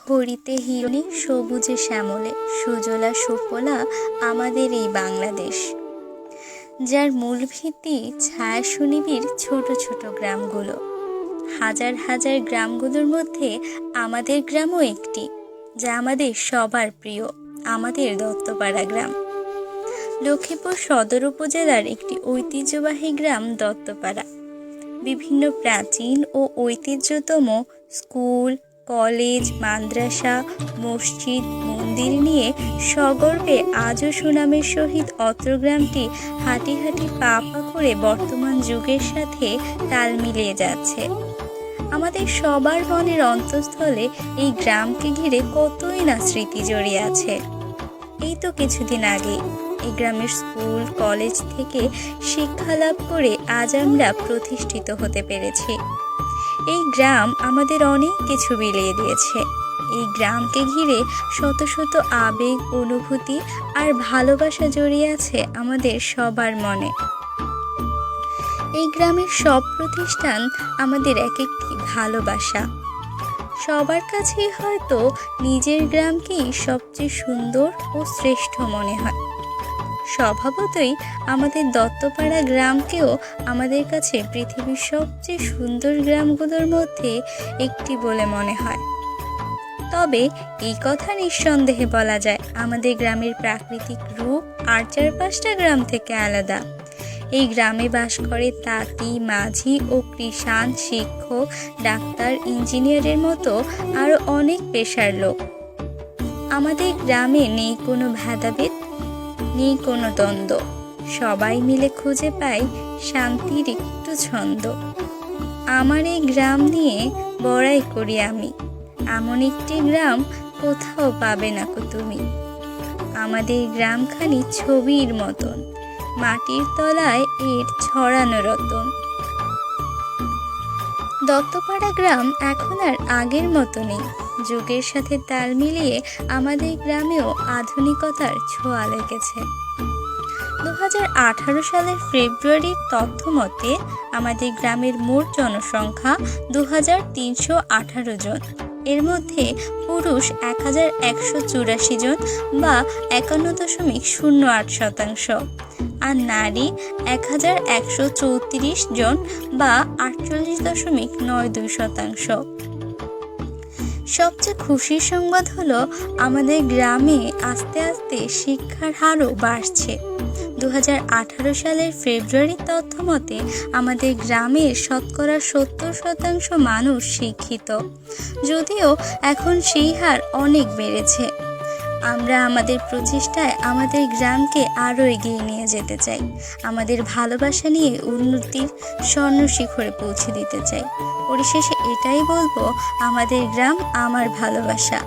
হরিতে হিরণে সবুজে শ্যামলে সুজলা সুফলা আমাদের এই বাংলাদেশ, যার মূল ভিত্তি ছায়া সুনিবিড় ছোট ছোট গ্রামগুলো। হাজার হাজার গ্রামগুলোর মধ্যে আমাদের গ্রামও একটি, যা আমাদের সবার প্রিয়, আমাদের দত্তপাড়া গ্রাম। লক্ষ্মীপুর সদর উপজেলার একটি ঐতিহ্যবাহী গ্রাম দত্তপাড়া। বিভিন্ন প্রাচীন ও ঐতিহ্যতম স্কুল, কলেজ, মাদ্রাসা, মসজিদ, মন্দির নিয়ে সগর্বে আজও সুনামের সহিত অত্র গ্রামটি হাঁটি হাঁটি পা পা করে বর্তমান যুগের সাথে তাল মিলিয়ে যাচ্ছে। আমাদের সবার মনের অন্তঃস্থলে এই গ্রামকে ঘিরে কতই না স্মৃতি জড়িয়ে আছে। এই তো কিছুদিন আগে এই গ্রামের স্কুল, কলেজ থেকে শিক্ষা লাভ করে আজ আমরা প্রতিষ্ঠিত হতে পেরেছি। এই গ্রাম আমাদের অনেক কিছু বিলিয়ে দিয়েছে। এই গ্রামকে ঘিরে শত শত আবেগ, অনুভূতি আর ভালোবাসা জড়িয়ে আছে আমাদের সবার মনে। এই গ্রামের সব প্রতিষ্ঠান আমাদের এক একটি ভালোবাসা। সবার কাছেই হয়তো নিজের গ্রামকেই সবচেয়ে সুন্দর ও শ্রেষ্ঠ মনে হয়। স্বভাবতই আমাদের দত্তপাড়া গ্রামকেও আমাদের কাছে পৃথিবীর সবচেয়ে সুন্দর গ্রামগুলোর মধ্যে একটি বলে মনে হয়। তবে এই কথা নিঃসন্দেহে বলা যায়, আমাদের গ্রামের প্রাকৃতিক রূপ আর চারপাশটা গ্রাম থেকে আলাদা। এই গ্রামে বাস করে তাঁতি, মাঝি ও কৃষাণ, শিক্ষক, ডাক্তার, ইঞ্জিনিয়ারের মতো আরও অনেক পেশার লোক। আমাদের গ্রামে নেই কোনো ভেদাভেদ, নেই কোনো দ্বন্দ্ব। সবাই মিলে খুঁজে পাই শান্তির একটু ছন্দ। আমার এই গ্রাম নিয়ে বড়াই করি আমি, এমন একটি গ্রাম কোথাও পাবে না কো তুমি। আমাদের গ্রামখানি ছবির মতন, মাটির তলায় এর ছড়ানো রতন। দত্তপাড়া গ্রাম এখন আর আগের মতো নেই। যুগের সাথে তাল মিলিয়ে আমাদের গ্রামেও আধুনিকতার ছোঁয়া লেগেছে। 2018 সালের ফেব্রুয়ারির তথ্য মতে আমাদের গ্রামের মোট জনসংখ্যা 2318 জন। এর মধ্যে পুরুষ 1184 জন বা 51.08%, আর নারী 1134 জন বা 48.92%। সবচেয়ে খুশির সংবাদ হলো আমাদের গ্রামে আস্তে আস্তে শিক্ষার হারও বাড়ছে। 2018 সালের ফেব্রুয়ারির তথ্য মতে আমাদের গ্রামের শতকরা 70% মানুষ শিক্ষিত, যদিও এখন সেই হার অনেক বেড়েছে। আমরা আমাদের প্রচেষ্টায় আমাদের গ্রামকে আরও এগিয়ে নিয়ে যেতে চাই। আমাদের ভালোবাসা নিয়ে উন্নতির স্বর্ণ শিখরে পৌঁছে দিতে চাই। পরিশেষে এটাই বলবো, আমাদের গ্রাম আমার ভালোবাসা।